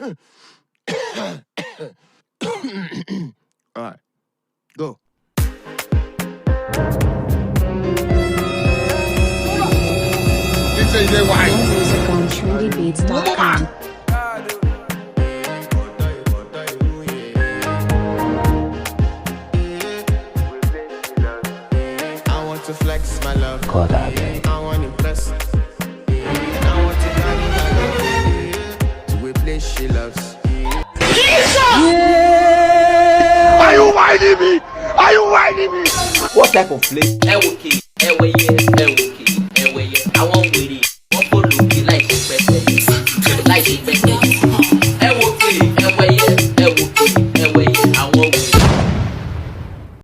All right, go. Music on trendybeats.com. I want to flex my love. I want to impress. And I want to carry my love to a place she loves. Are you whining me? Are you whining me? What type of place?